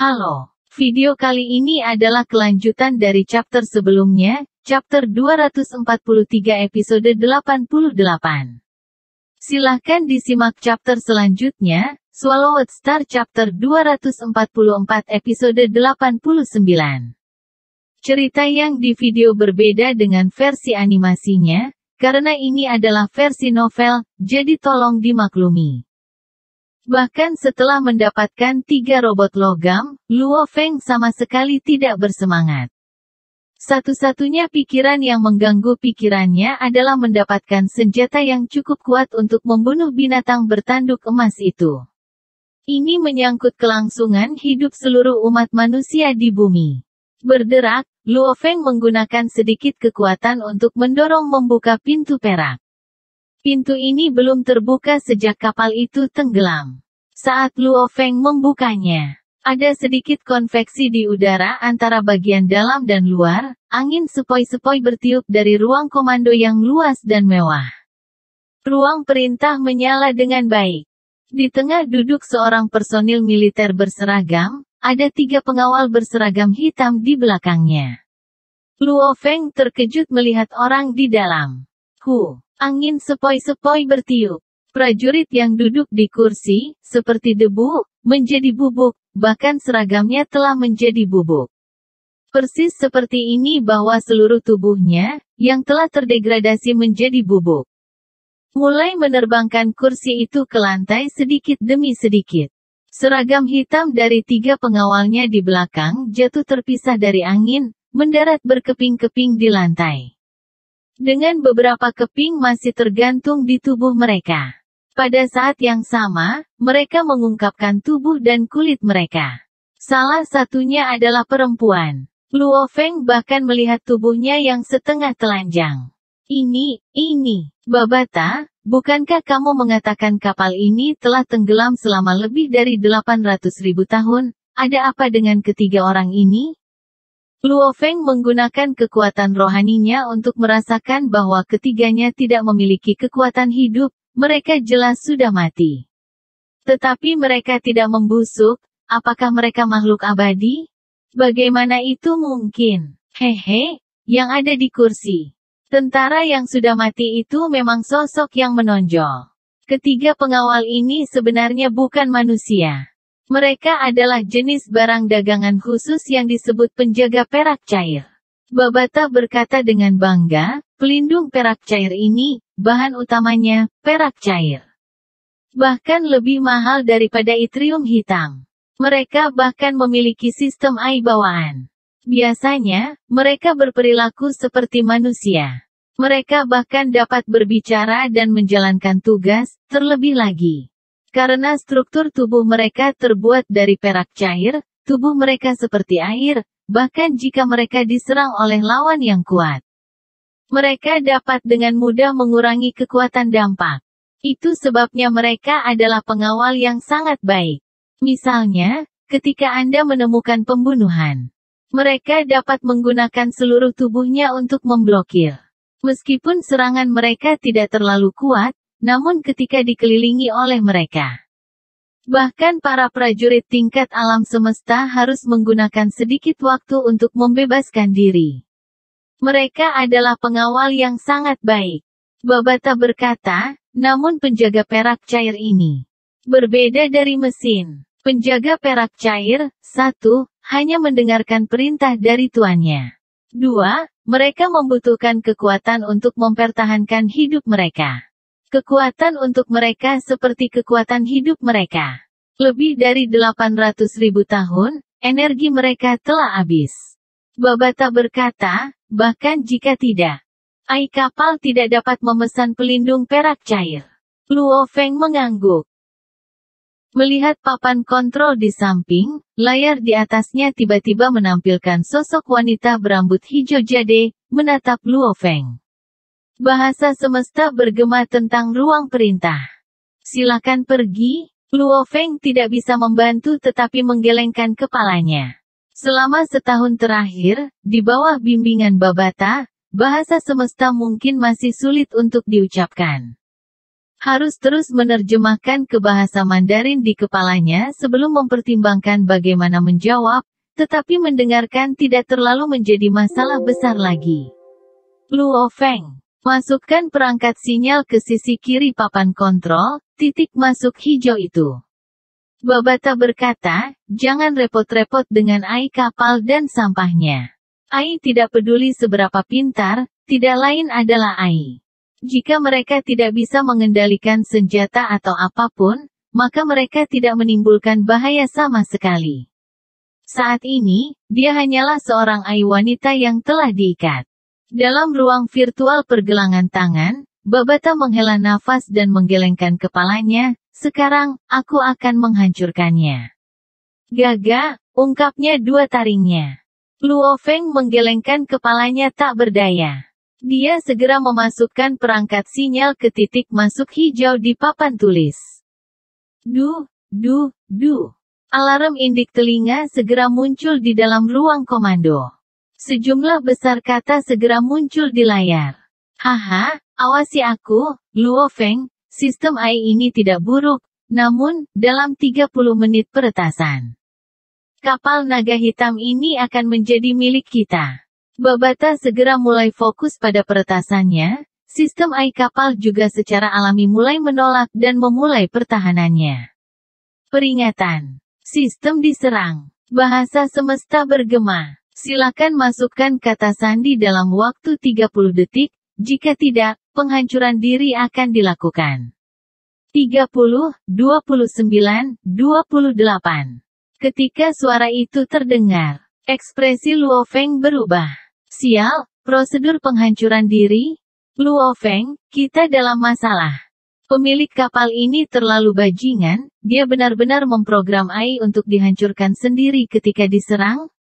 Halo, video kali ini adalah kelanjutan dari chapter sebelumnya, chapter 243 episode 88. Silahkan disimak chapter selanjutnya, Swallowed Star chapter 244 episode 89. Cerita yang di video berbeda dengan versi animasinya, karena ini adalah versi novel, jadi tolong dimaklumi. Bahkan setelah mendapatkan 3 robot logam, Luo Feng sama sekali tidak bersemangat. Satu-satunya pikiran yang mengganggu pikirannya adalah mendapatkan senjata yang cukup kuat untuk membunuh binatang bertanduk emas itu. Ini menyangkut kelangsungan hidup seluruh umat manusia di bumi. Berderak, Luo Feng menggunakan sedikit kekuatan untuk mendorong membuka pintu perak. Pintu ini belum terbuka sejak kapal itu tenggelam. Saat Luo Feng membukanya, ada sedikit konveksi di udara antara bagian dalam dan luar, angin sepoi-sepoi bertiup dari ruang komando yang luas dan mewah. Ruang perintah menyala dengan baik. Di tengah duduk seorang personil militer berseragam, ada 3 pengawal berseragam hitam di belakangnya. Luo Feng terkejut melihat orang di dalam. Angin sepoi-sepoi bertiup. Prajurit yang duduk di kursi, seperti debu, menjadi bubuk, bahkan seragamnya telah menjadi bubuk. Persis seperti ini bahwa seluruh tubuhnya, yang telah terdegradasi menjadi bubuk. Mulai menerbangkan kursi itu ke lantai sedikit demi sedikit. Seragam hitam dari 3 pengawalnya di belakang jatuh terpisah dari angin, mendarat berkeping-keping di lantai. Dengan beberapa keping masih tergantung di tubuh mereka. Pada saat yang sama, mereka mengungkapkan tubuh dan kulit mereka. Salah satunya adalah perempuan. Luo Feng bahkan melihat tubuhnya yang setengah telanjang. Ini, Babata, bukankah kamu mengatakan kapal ini telah tenggelam selama lebih dari 800.000 tahun? Ada apa dengan ketiga orang ini? Luo Feng menggunakan kekuatan rohaninya untuk merasakan bahwa ketiganya tidak memiliki kekuatan hidup, mereka jelas sudah mati. Tetapi mereka tidak membusuk, apakah mereka makhluk abadi? Bagaimana itu mungkin? Yang ada di kursi. Tentara yang sudah mati itu memang sosok yang menonjol. Ketiga pengawal ini sebenarnya bukan manusia. Mereka adalah jenis barang dagangan khusus yang disebut penjaga perak cair. Babata berkata dengan bangga, pelindung perak cair ini, bahan utamanya, perak cair. Bahkan lebih mahal daripada itrium hitam. Mereka bahkan memiliki sistem AI bawaan. Biasanya, mereka berperilaku seperti manusia. Mereka bahkan dapat berbicara dan menjalankan tugas, terlebih lagi. Karena struktur tubuh mereka terbuat dari perak cair, tubuh mereka seperti air, bahkan jika mereka diserang oleh lawan yang kuat. Mereka dapat dengan mudah mengurangi kekuatan dampak. Itu sebabnya mereka adalah pengawal yang sangat baik. Misalnya, ketika Anda menemukan pembunuhan, mereka dapat menggunakan seluruh tubuhnya untuk memblokir. Meskipun serangan mereka tidak terlalu kuat, namun ketika dikelilingi oleh mereka. Bahkan para prajurit tingkat alam semesta harus menggunakan sedikit waktu untuk membebaskan diri. Mereka adalah pengawal yang sangat baik. Babata berkata, namun penjaga perak cair ini berbeda dari mesin. Penjaga perak cair, 1, hanya mendengarkan perintah dari tuannya. 2, mereka membutuhkan kekuatan untuk mempertahankan hidup mereka. Kekuatan untuk mereka seperti kekuatan hidup mereka. Lebih dari 800.000 tahun, energi mereka telah habis. Babata berkata, bahkan jika tidak, AI kapal tidak dapat memesan pelindung perak cair. Luo Feng mengangguk. Melihat papan kontrol di samping, layar di atasnya tiba-tiba menampilkan sosok wanita berambut hijau jade, menatap Luo Feng. Bahasa semesta bergema tentang ruang perintah. Silakan pergi. Luo Feng tidak bisa membantu tetapi menggelengkan kepalanya. Selama setahun terakhir, di bawah bimbingan Babata, bahasa semesta mungkin masih sulit untuk diucapkan. Harus terus menerjemahkan ke bahasa Mandarin di kepalanya sebelum mempertimbangkan bagaimana menjawab, tetapi mendengarkan tidak terlalu menjadi masalah besar lagi. Luo Feng, masukkan perangkat sinyal ke sisi kiri papan kontrol, titik masuk hijau itu. Babata berkata, jangan repot-repot dengan Ai kapal dan sampahnya. Ai tidak peduli seberapa pintar, tidak lain adalah Ai. Jika mereka tidak bisa mengendalikan senjata atau apapun, maka mereka tidak menimbulkan bahaya sama sekali. Saat ini, dia hanyalah seorang Ai wanita yang telah diikat. Dalam ruang virtual pergelangan tangan, Babata menghela nafas dan menggelengkan kepalanya, sekarang, aku akan menghancurkannya. Gaga, ungkapnya dua taringnya. Luo Feng menggelengkan kepalanya tak berdaya. Dia segera memasukkan perangkat sinyal ke titik masuk hijau di papan tulis. Du. Alarm indik telinga segera muncul di dalam ruang komando. Sejumlah besar kata segera muncul di layar. Haha, awasi aku, Luo Feng, sistem AI ini tidak buruk, namun, dalam 30 menit peretasan. Kapal naga hitam ini akan menjadi milik kita. Babata segera mulai fokus pada peretasannya, sistem AI kapal juga secara alami mulai menolak dan memulai pertahanannya. Peringatan. Sistem diserang. Bahasa semesta bergema. Silakan masukkan kata sandi dalam waktu 30 detik, jika tidak, penghancuran diri akan dilakukan. 30, 29, 28. Ketika suara itu terdengar, ekspresi Luo Feng berubah. Sial, prosedur penghancuran diri? Luo Feng, kita dalam masalah. Pemilik kapal ini terlalu bajingan, dia benar-benar memprogram AI untuk dihancurkan sendiri ketika diserang?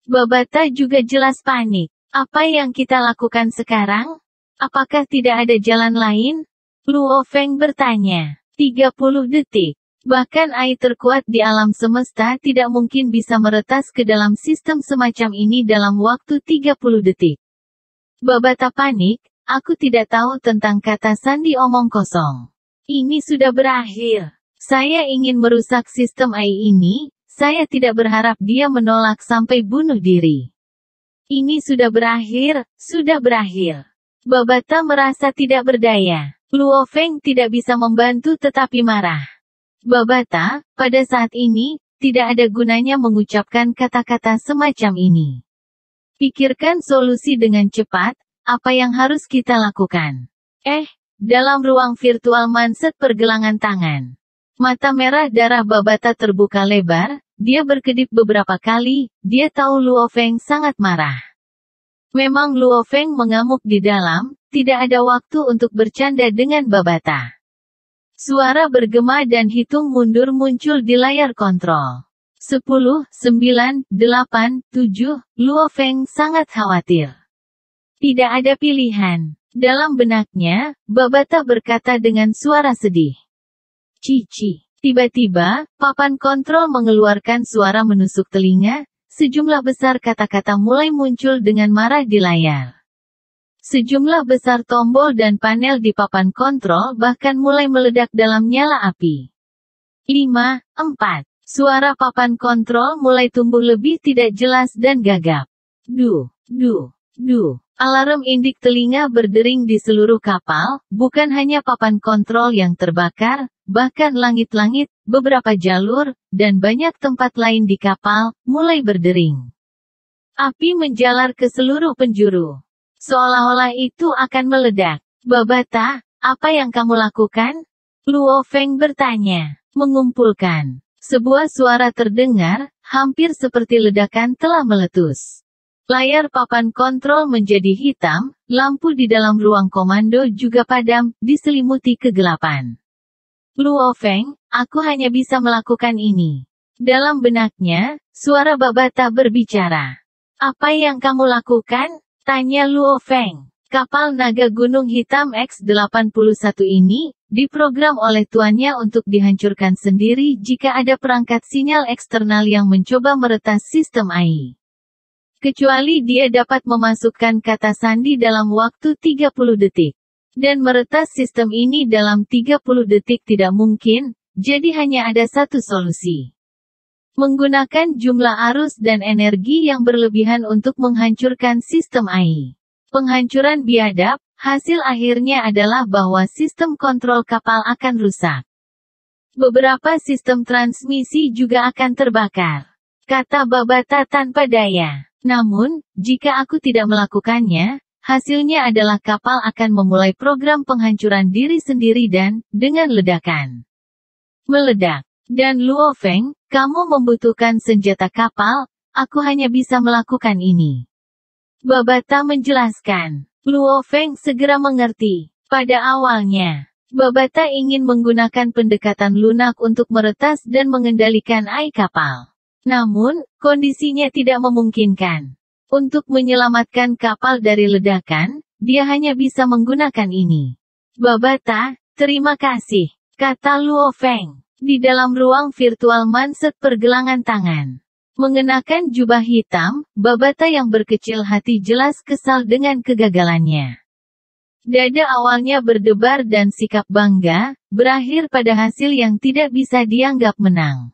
Babata juga jelas panik. Apa yang kita lakukan sekarang? Apakah tidak ada jalan lain? Luo Feng bertanya. 30 detik. Bahkan AI terkuat di alam semesta tidak mungkin bisa meretas ke dalam sistem semacam ini dalam waktu 30 detik. Babata panik, aku tidak tahu tentang kata sandi omong kosong. Ini sudah berakhir. Saya ingin merusak sistem AI ini, saya tidak berharap dia menolak sampai bunuh diri. Ini sudah berakhir, sudah berakhir. Babata merasa tidak berdaya. Luo Feng tidak bisa membantu tetapi marah. Babata, pada saat ini, tidak ada gunanya mengucapkan kata-kata semacam ini. Pikirkan solusi dengan cepat, apa yang harus kita lakukan. Dalam ruang virtual manset pergelangan tangan. Mata merah darah Babata terbuka lebar, dia berkedip beberapa kali, dia tahu Luo Feng sangat marah. Memang Luo Feng mengamuk di dalam, tidak ada waktu untuk bercanda dengan Babata. Suara bergema dan hitung mundur muncul di layar kontrol. 10, 9, 8, 7, Luo Feng sangat khawatir. Tidak ada pilihan. Dalam benaknya, Babata berkata dengan suara sedih. Cici. Tiba-tiba, papan kontrol mengeluarkan suara menusuk telinga, sejumlah besar kata-kata mulai muncul dengan marah di layar. Sejumlah besar tombol dan panel di papan kontrol bahkan mulai meledak dalam nyala api. 5, 4. Suara papan kontrol mulai tumbuh lebih tidak jelas dan gagap. Du. Alarm indik telinga berdering di seluruh kapal, bukan hanya papan kontrol yang terbakar, bahkan langit-langit, beberapa jalur, dan banyak tempat lain di kapal, mulai berdering. Api menjalar ke seluruh penjuru. Seolah-olah itu akan meledak. Babata, apa yang kamu lakukan? Luo Feng bertanya. Mengumpulkan. Sebuah suara terdengar, hampir seperti ledakan telah meletus. Layar papan kontrol menjadi hitam, lampu di dalam ruang komando juga padam, diselimuti kegelapan. Luo Feng, aku hanya bisa melakukan ini. Dalam benaknya, suara Babata berbicara. Apa yang kamu lakukan? Tanya Luo Feng. Kapal naga Gunung Hitam X-81 ini, diprogram oleh tuannya untuk dihancurkan sendiri jika ada perangkat sinyal eksternal yang mencoba meretas sistem AI. Kecuali dia dapat memasukkan kata sandi dalam waktu 30 detik. Dan meretas sistem ini dalam 30 detik tidak mungkin, jadi hanya ada satu solusi. Menggunakan jumlah arus dan energi yang berlebihan untuk menghancurkan sistem AI. Penghancuran biadab, hasil akhirnya adalah bahwa sistem kontrol kapal akan rusak. Beberapa sistem transmisi juga akan terbakar, kata Babata tanpa daya. Namun, jika aku tidak melakukannya, hasilnya adalah kapal akan memulai program penghancuran diri sendiri dan, dengan ledakan, meledak. Dan Luo Feng, kamu membutuhkan senjata kapal, aku hanya bisa melakukan ini. Babata menjelaskan. Luo Feng segera mengerti. Pada awalnya, Babata ingin menggunakan pendekatan lunak untuk meretas dan mengendalikan AI kapal. Namun, kondisinya tidak memungkinkan. Untuk menyelamatkan kapal dari ledakan, dia hanya bisa menggunakan ini. Babata, terima kasih, kata Luo Feng. Di dalam ruang virtual Manset pergelangan tangan. Mengenakan jubah hitam, Babata yang berkecil hati jelas kesal dengan kegagalannya. Dada awalnya berdebar dan sikap bangga, berakhir pada hasil yang tidak bisa dianggap menang.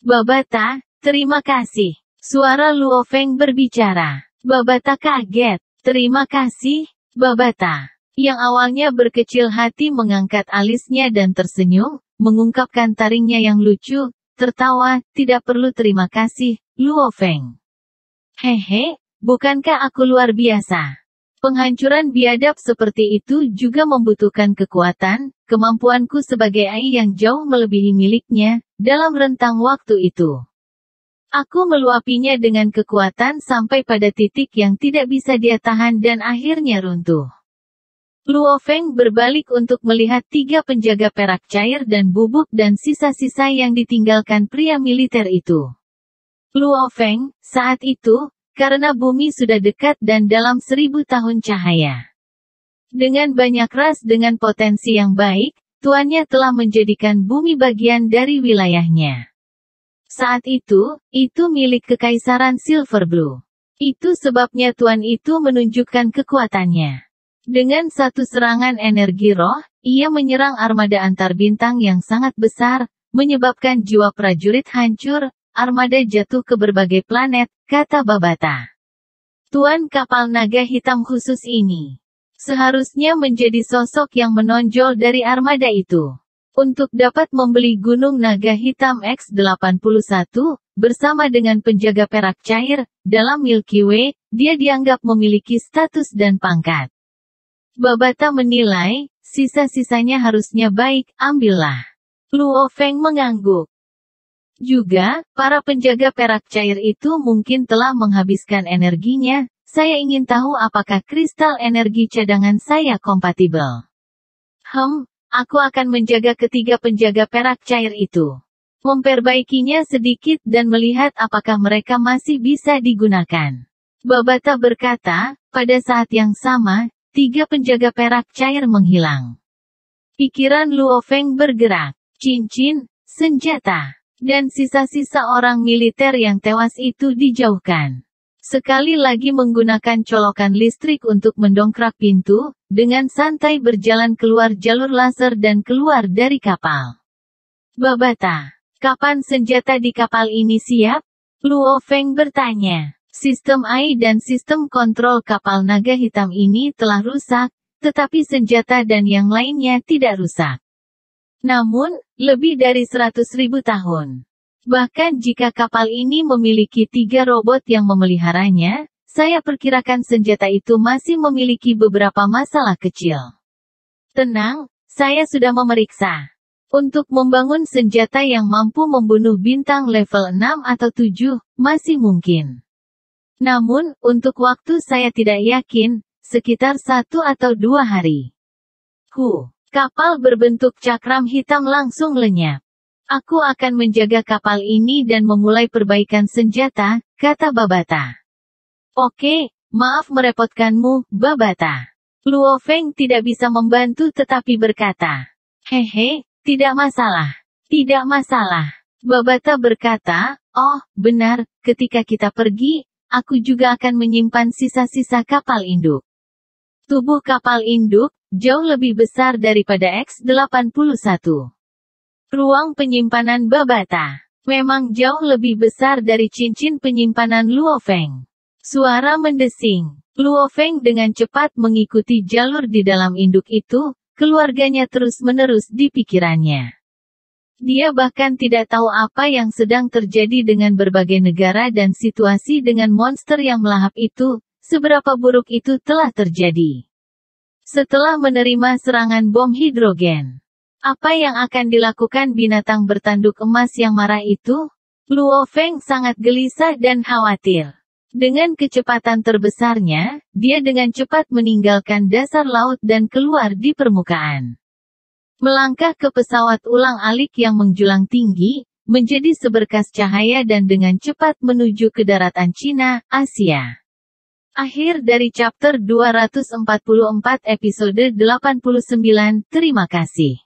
Babata, terima kasih. Suara Luo Feng berbicara. Babata kaget. Terima kasih, Babata. Yang awalnya berkecil hati mengangkat alisnya dan tersenyum, mengungkapkan taringnya yang lucu, tertawa, tidak perlu terima kasih, Luo Feng. Hehe, bukankah aku luar biasa? Penghancuran biadab seperti itu juga membutuhkan kekuatan, kemampuanku sebagai AI yang jauh melebihi miliknya, dalam rentang waktu itu. Aku meluapinya dengan kekuatan sampai pada titik yang tidak bisa dia tahan dan akhirnya runtuh. Luo Feng berbalik untuk melihat 3 penjaga perak cair dan bubuk dan sisa-sisa yang ditinggalkan pria militer itu. Luo Feng, saat itu, karena bumi sudah dekat dan dalam 1000 tahun cahaya. Dengan banyak ras dengan potensi yang baik, tuannya telah menjadikan bumi bagian dari wilayahnya. Saat itu milik Kekaisaran Silver Blue. Itu sebabnya tuan itu menunjukkan kekuatannya. Dengan satu serangan energi roh, ia menyerang armada antar bintang yang sangat besar, menyebabkan jiwa prajurit hancur, armada jatuh ke berbagai planet, kata Babata. Tuan kapal naga hitam khusus ini seharusnya menjadi sosok yang menonjol dari armada itu. Untuk dapat membeli Gunung Naga Hitam X-81, bersama dengan penjaga perak cair, dalam Milky Way, dia dianggap memiliki status dan pangkat. Babata menilai, sisa-sisanya harusnya baik, ambillah. Luo Feng mengangguk. Juga, para penjaga perak cair itu mungkin telah menghabiskan energinya, saya ingin tahu apakah kristal energi cadangan saya kompatibel. Aku akan menjaga ketiga penjaga perak cair itu. Memperbaikinya sedikit dan melihat apakah mereka masih bisa digunakan. Babata berkata, pada saat yang sama, 3 penjaga perak cair menghilang. Pikiran Luo Feng bergerak. Cincin, senjata, dan sisa-sisa orang militer yang tewas itu dijauhkan. Sekali lagi menggunakan colokan listrik untuk mendongkrak pintu, dengan santai berjalan keluar jalur laser dan keluar dari kapal. Babata, kapan senjata di kapal ini siap? Luo Feng bertanya. Sistem AI dan sistem kontrol kapal naga hitam ini telah rusak, tetapi senjata dan yang lainnya tidak rusak. Namun, lebih dari 100.000 tahun. Bahkan jika kapal ini memiliki 3 robot yang memeliharanya, saya perkirakan senjata itu masih memiliki beberapa masalah kecil. Tenang, saya sudah memeriksa. Untuk membangun senjata yang mampu membunuh bintang level 6 atau 7, masih mungkin. Namun, untuk waktu saya tidak yakin, sekitar 1 atau 2 hari. Kapal berbentuk cakram hitam langsung lenyap. Aku akan menjaga kapal ini dan memulai perbaikan senjata, kata Babata. Oke, maaf merepotkanmu, Babata. Luo Feng tidak bisa membantu tetapi berkata. Hehe, tidak masalah. Tidak masalah. Babata berkata, oh, benar, ketika kita pergi, aku juga akan menyimpan sisa-sisa kapal induk. Tubuh kapal induk, jauh lebih besar daripada X-81. Ruang penyimpanan Babata memang jauh lebih besar dari cincin penyimpanan Luo Feng. Suara mendesing. Luo Feng dengan cepat mengikuti jalur di dalam induk itu, keluarganya terus-menerus di pikirannya. Dia bahkan tidak tahu apa yang sedang terjadi dengan berbagai negara dan situasi dengan monster yang melahap itu, seberapa buruk itu telah terjadi. Setelah menerima serangan bom hidrogen, apa yang akan dilakukan binatang bertanduk emas yang marah itu? Luo Feng sangat gelisah dan khawatir. Dengan kecepatan terbesarnya, dia dengan cepat meninggalkan dasar laut dan keluar di permukaan. Melangkah ke pesawat ulang-alik yang menjulang tinggi, menjadi seberkas cahaya dan dengan cepat menuju ke daratan Cina, Asia. Akhir dari chapter 244 episode 89, terima kasih.